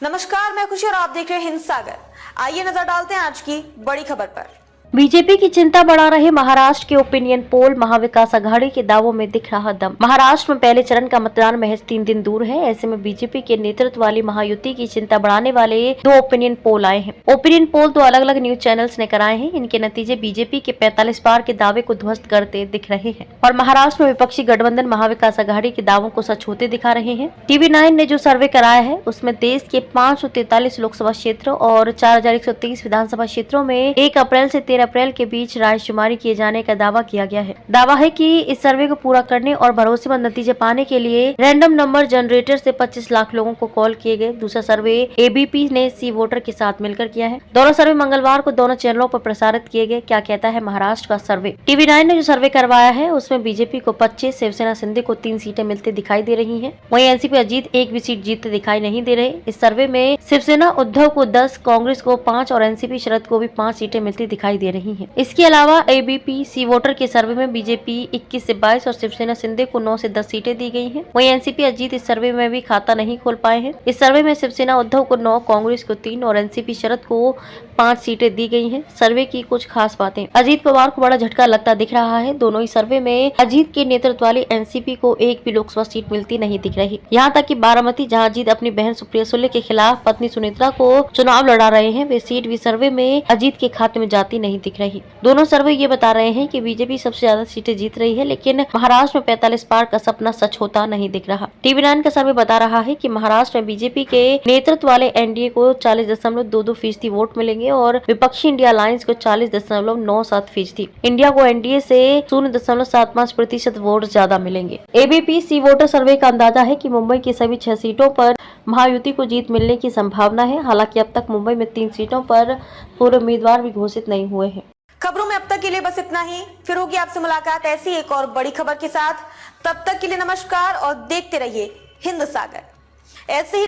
नमस्कार, मैं खुशी और आप देख रहे हैं हिंद सागर। आइए नजर डालते हैं आज की बड़ी खबर पर। बीजेपी की चिंता बढ़ा रहे महाराष्ट्र के ओपिनियन पोल, महाविकास अघाड़ी के दावों में दिख रहा दम। महाराष्ट्र में पहले चरण का मतदान महज 3 दिन दूर है। ऐसे में बीजेपी के नेतृत्व वाली महायुति की चिंता बढ़ाने वाले 2 ओपिनियन पोल आए हैं। ओपिनियन पोल 2 अलग अलग न्यूज चैनल्स ने कराए हैं। इनके नतीजे बीजेपी के 45 पार के दावे को ध्वस्त करते दिख रहे हैं और महाराष्ट्र में विपक्षी गठबंधन महाविकास अघाड़ी के दावों को सच होते दिखा रहे हैं। TV9 ने जो सर्वे कराया है उसमें देश के 543 लोकसभा क्षेत्र और 4130 विधानसभा क्षेत्रों में 1 अप्रैल से 13 अप्रैल के बीच रायशुमारी किए जाने का दावा किया गया है। दावा है कि इस सर्वे को पूरा करने और भरोसेमंद नतीजे पाने के लिए रैंडम नंबर जनरेटर से 25 लाख लोगों को कॉल किए गए। दूसरा सर्वे ABP ने सी वोटर के साथ मिलकर किया है। दोनों सर्वे मंगलवार को दोनों चैनलों पर प्रसारित किए गए। क्या कहता है महाराष्ट्र का सर्वे? TV9 ने जो सर्वे करवाया है उसमें बीजेपी को 25, शिवसेना शिंदे को 3 सीटें मिलती दिखाई दे रही है। वहीं एनसीपी अजीत 1 भी सीट जीतते दिखाई नहीं दे रहे। इस सर्वे में शिवसेना उद्धव को 10, कांग्रेस को 5 और एनसीपी शरद को भी 5 सीटें मिलती दिखाई दे रही हैं। इसके अलावा ABP सी वोटर के सर्वे में बीजेपी 21 से 22 और शिवसेना शिंदे को 9 से 10 सीटें दी गई हैं। वहीं एनसीपी अजीत इस सर्वे में भी खाता नहीं खोल पाए हैं। इस सर्वे में शिवसेना उद्धव को 9, कांग्रेस को 3 और एनसीपी शरद को 5 सीटें दी गई हैं। सर्वे की कुछ खास बातें। अजीत पवार को बड़ा झटका लगता दिख रहा है। दोनों ही सर्वे में अजीत के नेतृत्व वाली एनसीपी को 1 भी लोकसभा सीट मिलती नहीं दिख रही। यहाँ तक कि बारामती, जहाँ अजीत अपनी बहन सुप्रिया सुले के खिलाफ पत्नी सुनेत्रा को चुनाव लड़ा रहे हैं, वे सीट भी सर्वे में अजीत के खाते में जाती नहीं दिख रही। दोनों सर्वे ये बता रहे हैं कि बीजेपी सबसे ज्यादा सीटें जीत रही है, लेकिन महाराष्ट्र में 45 पार का सपना सच होता नहीं दिख रहा। TV9 का सर्वे बता रहा है कि महाराष्ट्र में बीजेपी के नेतृत्व वाले एनडीए को 40.22% वोट मिलेंगे और विपक्षी इंडिया अलायंस को 40.97%। इंडिया को एनडीए से 0.75% वोट ज्यादा मिलेंगे। ABP सी वोटर सर्वे का अंदाजा है कि मुंबई की सभी 6 सीटों पर महायुति को जीत मिलने की संभावना है। हालांकि अब तक मुंबई में 3 सीटों पर पूर्व उम्मीदवार भी घोषित नहीं हुए हैं। खबरों में अब तक के लिए बस इतना ही। फिर होगी आपसे मुलाकात ऐसी एक और बड़ी खबर के साथ। तब तक के लिए नमस्कार और देखते रहिए हिंद सागर। ऐसे ही